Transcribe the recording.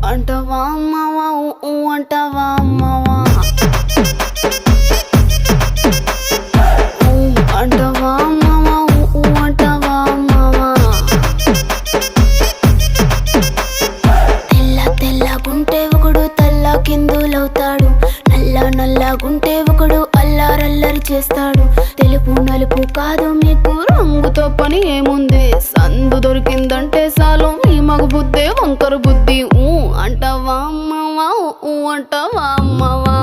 అంటవా అమ్మవా అంటవా అమ్మవా అంటవా అమ్మవా అంటవా అమ్మవా తెల్ల తెల్లగుంటే ఒకడు తల్ల కిందులవుతాడు నల్ల నల్లగుంటే ఒకడు అల్లారల్లరి చేస్తాడు తెలుపు నలుపు కాదు మీకు రంగుతో పని ఏముంది సందు దొరికిందంటే చాలు మీ మగ బుద్ధే వంకర బుద్ధి అంటవా అమ్మవా అంటవా అమ్మవా